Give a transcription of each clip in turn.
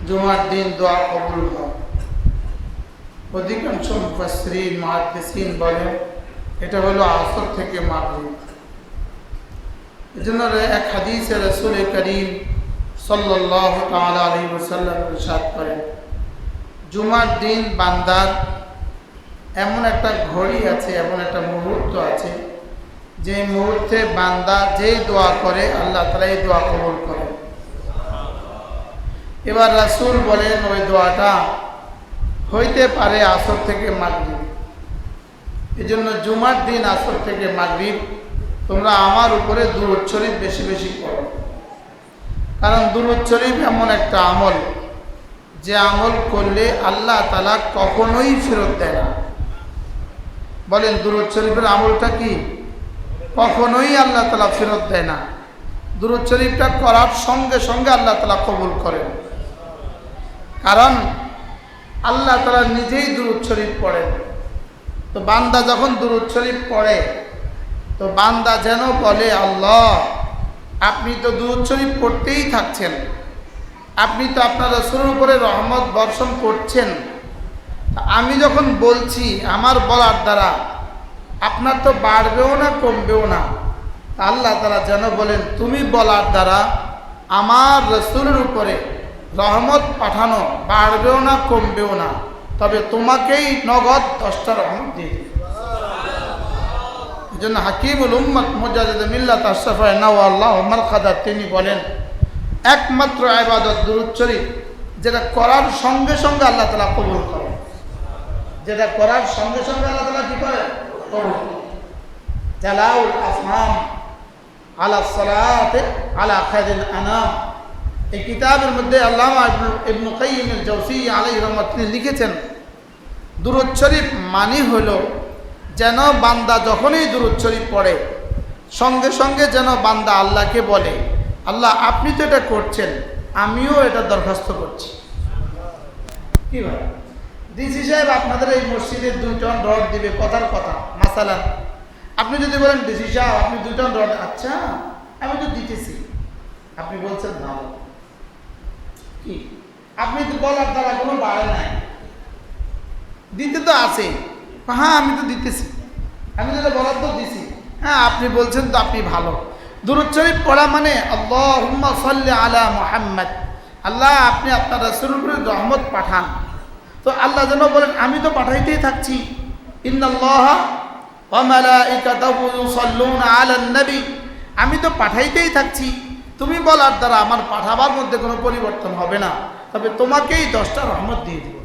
জুমার দিন দোয়া কবুল হয়। অধিকাংশ মুফাসসিরিন মুহাদ্দিসিন বলেন এটা হলো আসর থেকে মাগরিব। এজন্য এক হাদিসে রাসূল করিম সাল্লাল্লাহু তাআলা আলাইহি ওয়াসাল্লাম ইরশাদ করেন, জুমার দিন বান্দার এমন একটা ঘড়ি আছে, এমন একটা মুহূর্ত আছে, যে মুহূর্তে বান্দা যেই দোয়া করে আল্লাহ তাআলা এই দোয়া কবুল করেন। এবার রাসূল বলেন ওই দোয়াটা হইতে পারে আসর থেকে মাগরিব। এজন্য জুমার দিন আসর থেকে মাগরিব তোমরা আমার উপরে দুরূদ শরীফ বেশি বেশি পড়ো। কারণ দুরূদ শরীফ এমন একটা আমল, যে আমল করলে আল্লাহ তাআলা কখনোই ফেরত দেয় না। বলেন দুরূদ শরীফের আমলটা কি? কখনোই আল্লাহ তাআলা ফেরত দেয় না। দুরূদ শরীফটা করার সঙ্গে সঙ্গে আল্লাহ তাআলা কবুল করেন। কারণ আল্লাহ তাআলা নিজেই দুরূদ শরীফ পড়েন। তো বান্দা যখন দুরূদ শরীফ পড়ে, তো বান্দা যেন বলে, আল্লাহ আপনি তো দুরূদ শরীফ পড়তেই থাকছেন, আপনি তো আপনার রাসূলের উপরে রহমত বর্ষণ করছেন, আমি যখন বলছি আমার বলার দ্বারা আপনার তো বাড়বেও না কমবেও না। আল্লাহ তাআলা যেন বলেন, তুমি বলার দ্বারা আমার রাসূলের উপরে রহমত পাঠানো বাড়বেও না কমবেও না, তবে তোমাকেই নগদ 10টা রহমত দিয়ে দিবে। এই জন্য হাকিমুল উম্মত মুজাদ্দিদ মিল্লাত আশরাফা নাওয়াল্লাহু মারকাদা তিনি বলেন, একমাত্র ইবাদত দুরূদ শরীফ, যেটা করার সঙ্গে সঙ্গে আল্লাহ তাআলা কবুল করেন। যেটা করার সঙ্গে সঙ্গে আল্লাহ তাআলা কি করে? কবুল করেন। জালাউল আফহাম আলা সালাতে আলা খায়রিল আনাম, এই কিতাবের মধ্যে আল্লামা ইবনে কাইয়িম আল জাওজিয়্যা আলাইহি রাহমাত তিনি লিখেছেন, দুরূদ শরীফ মানে হলো যেন বান্দা যখনই দুরূদ শরীফ পড়ে সঙ্গে সঙ্গে যেন বান্দা আল্লাহকে বলে, আল্লাহ আপনি তো এটা করছেন, আমিও এটা দরখাস্ত করছি। কি ভাই ডিসি সাহেব আপনাদের এই মসজিদের 2 টন রড দিবে, কথার কথা। মাসালান আপনি যদি বলেন ডিসি সাহেব আপনি 2 টন রড, আচ্ছা আমি তো দিতেছি, আপনি বলছেন ভালো, কি আপনি তো বলার দ্বারা কোনো বাড়ে নাই, দিতে তো আছে, হ্যাঁ আমি তো দিতেছি, আমি যেটা বলার তো দিছি, হ্যাঁ আপনি বলছেন তো আপনি ভালো। দুরূদ শরীফ পড়া মানে আল্লাহুম্মা সাল্লি আলা মুহাম্মদ, আল্লাহ আপনি আপনার রাসূলের উপরে রহমত পাঠান। তো আল্লাহ যেন বলেন আমি তো পাঠাইতেই থাকছি, ইন্নাল্লাহা ওয়া মালাইকাতাহু ইউসাল্লুনা আলান নবী, আমি তো পাঠাইতেই থাকছি, তুমি বলার দ্বারা আমার পাঠাবার মধ্যে কোনো পরিবর্তন হবে না, তবে তোমাকেই 10টা রহমত দিয়ে দিব।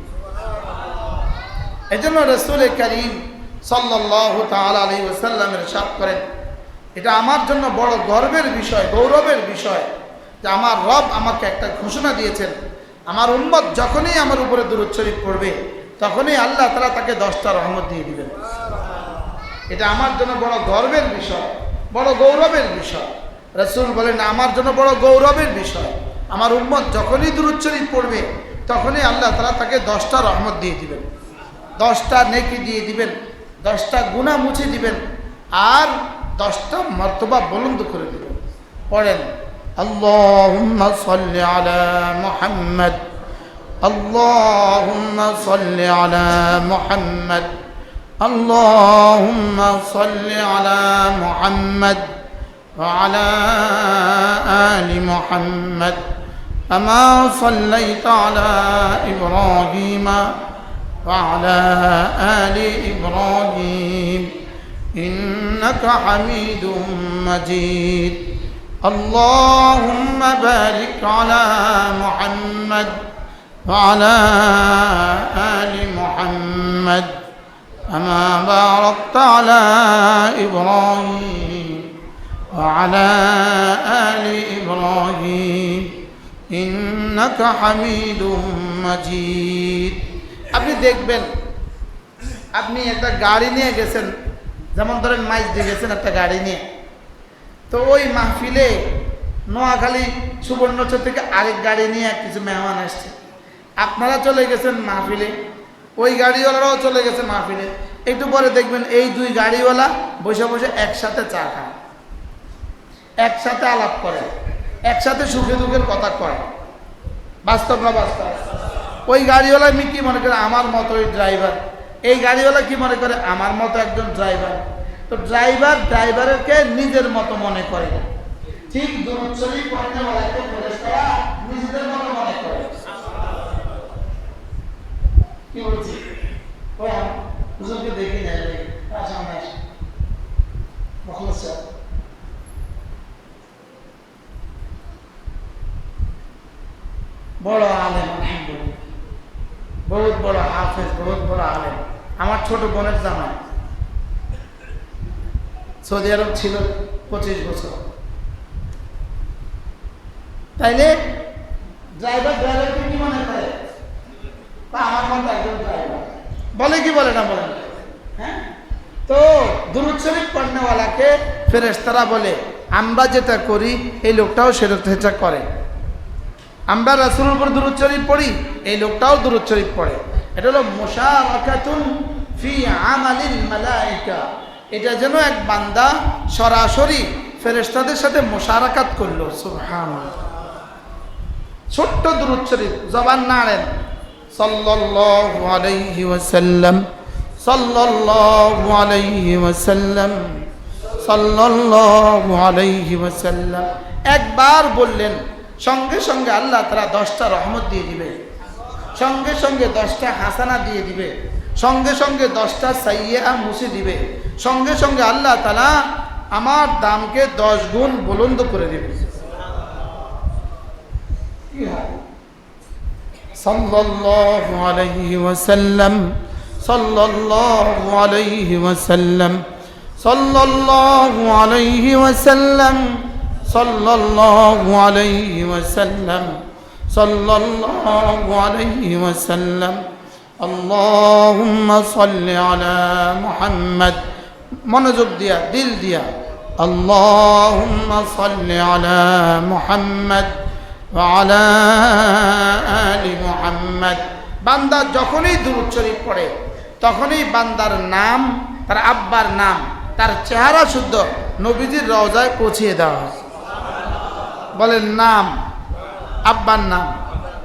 এজন্য রাসূল করিম সাল্লাল্লাহু তাআলা আলাইহি ওয়াসাল্লাম ইরশাদ করেন, এটা আমার জন্য বড় গর্বের বিষয়, গৌরবের বিষয় যে আমার রব আমাকে একটা ঘোষণা দিয়েছেন, আমার উম্মত যখনই আমার উপরে দুরূদ শরীফ পড়বে তখনই আল্লাহ তাআলা তাকে 10টা রহমত দিয়ে দিবেন। এটা আমার জন্য বড় গর্বের বিষয়, বড় গৌরবের বিষয়। রাসূল বলেন আমার জন্য বড় গৌরবের বিষয়, আমার উম্মত যখনই দুরূদ শরীফ পড়বে তখনই আল্লাহ তাআলা তাকে 10টা রহমত দিয়ে দিবেন, 10টা নেকি দিয়ে দিবেন, 10টা গুনাহ মুছে দিবেন, আর 10টা মর্তবা বুলন্দ করে দিবেন। পড়েন আল্লাহুম্মা সাল্লি আলা মুহাম্মদ, আল্লাহুম্মা সাল্লি আলা মুহাম্মদ, আল্লাহুম্মা সাল্লি আলা মুহাম্মদ ওয়া আলা আলি মুহাম্মদ কামা সাল্লাইতা আলা ইব্রাহিম ওয়া আলা আলি ইব্রাহিম ইন্নাকা হামিদুম মাজিদ। اللهم بارك على محمد وعلى آل محمد كما باركت على إبراهيم وعلى آل إبراهيم إنك حميد مجيد। আপনি দেখবেন আপনি একটা গাড়ি নিয়ে গেছেন, যেমন ধরেন মাইজ দিয়ে গেছেন একটা গাড়ি নিয়ে, তো ওই মাহফিলে নোয়াখালী সুবর্ণচর থেকে আরেক গাড়ি নিয়ে কিছু মেহমান আসছে, আপনারা চলে গেছেন মাহফিলে, ওই গাড়িওয়ালারাও চলে গেছে মাহফিলে। একটু পরে দেখবেন এই 2 গাড়িওয়ালা বসে বসে একসাথে চা খায়, একসাথে আলাপ করে, একসাথে সুখে দুঃখের কথা কয়। বাস্তব না বাস্তব? ওই গাড়িওয়ালা আমি কি মনে করে আমার মতো ওই ড্রাইভার, এই গাড়িওয়ালা কি মনে করে আমার মতো একজন ড্রাইভার। তো ড্রাইভারকে নিজের মতো মনে করে, ঠিক দুরূদ শরীফ পড়নেওয়ালাকে ফেরেশতারা নিজেদের মতো মনে করে। কি বলছি? ওই হুজুরকে দেখি না, সামনে আসে মুখলেস সাহেব, বড় আলেম, আলহামদুলিল্লাহ, বহুত বড় হাফেজ, বহুত বড় আলেম। আমার ছোট বোনের জামাই সৌদি আরব ছিল 25 বছর। তাইলে ড্রাইভারকে কি মনে করে? আমার মতো একজন ড্রাইভার বলে, কি বলে না বলেন? হ্যাঁ, তো দুরূদ শরীফ পড়নেওয়ালাকে ফেরেশতারা বলে আমরা যেটা করি এই লোকটাও সেটা করে। আমরা রাসূলের উপর দুরূদ শরীফ পড়ি, এই লোকটাও দুরূদ শরীফ পড়ে। এটা হলো মুশারাকাতুন ফি আমালিল মালায়েকা। এটা যেন এক বান্দা সরাসরি ফেরেশতাদের সাথে মুশারাকাত করলো। সুবহানাল্লাহ। ছোট্ট দুরূদ শরীফ, জবান নাড়েন, সাল্লাল্লাহু আলাইহি ওয়াসাল্লাম, সাল্লাল্লাহু আলাইহি ওয়াসাল্লাম, সাল্লাল্লাহু আলাইহি ওয়াসাল্লাম। একবার বললেন, সঙ্গে সঙ্গে আল্লাহ তাআলা 10টা রহমত দিয়ে দিবে, সঙ্গে সঙ্গে 10টা হাসানা দিয়ে দিবে, সঙ্গে সঙ্গে 10টা সাইয়্যা মুছে দিবে, সঙ্গে সঙ্গে আল্লাহ তাআলা আমার দামকে 10 গুণ বুলন্দ করে দিবে। সাল্লাল্লাহু আলাইহি ওয়াসাল্লাম, সাল্লাল্লাহু আলাইহি ওয়াসাল্লাম, সাল্লাল্লাহু আলাইহি ওয়াসাল্লাম, সাল্লাল্লাহু আলাইহি ওয়াসাল্লাম, সাল্লাল্লাহু আলাইহি ওয়াসাল্লাম। আল্লাহুম্মা সাল্লি আলা মুহাম্মদ, মনোযোগ দিয়া, দিল দিয়া, আল্লাহুম্মা সাল্লি আলা মুহাম্মদ ওয়া আলা আলি মুহাম্মদ। বান্দা যখনই দুরূদ শরীফ পড়ে তখনই বান্দার নাম, তার আব্বার নাম, তার চেহারা শুদ্ধ নবীজির রওজায় পৌঁছিয়ে দেওয়া হয়। বলেন, নাম, আব্বার নাম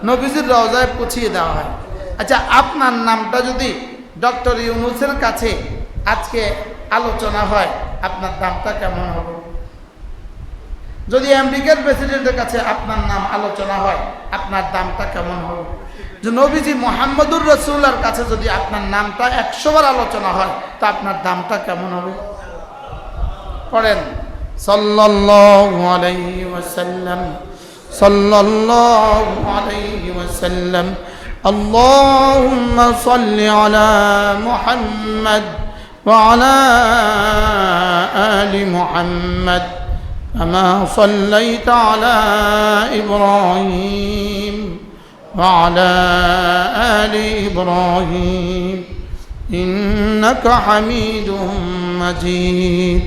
নবীজির রওজায় পৌঁছিয়ে দেওয়া হয়। আচ্ছা, আপনার নামটা যদি ডক্টর ইউনূসের কাছে আজকে আলোচনা হয়, আপনার দামটা কেমন হবে? যদি আমেরিকার প্রেসিডেন্টের কাছে আপনার নাম আলোচনা হয়, আপনার দামটা কেমন হবে? যে নবীজি মুহাম্মদুর রাসূলের কাছে যদি আপনার নামটা 100 বার আলোচনা হয়, তা আপনার দামটা কেমন হবে? পড়েন, সাল্লাল্লাহু আলাইহি ওয়াসাল্লাম, সাল্লাল্লাহু আলাইহি ওয়াসাল্লাম। আল্লাহুম্মা সাল্লি আলা মুহাম্মদ ওয়া আলা আলি মুহাম্মদ কামা সাল্লাইতা আলা ইব্রাহিম ওয়া আলা আলি ইব্রাহিম ইন্নাকা হামিদুম মাজিদ।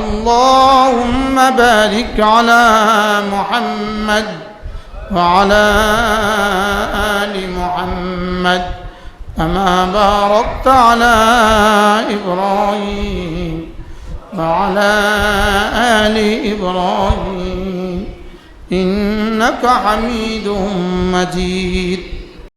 اللهم بارك على محمد وعلى آل محمد كما باركت على إبراهيم وعلى آل إبراهيم إنك حميد مجيد.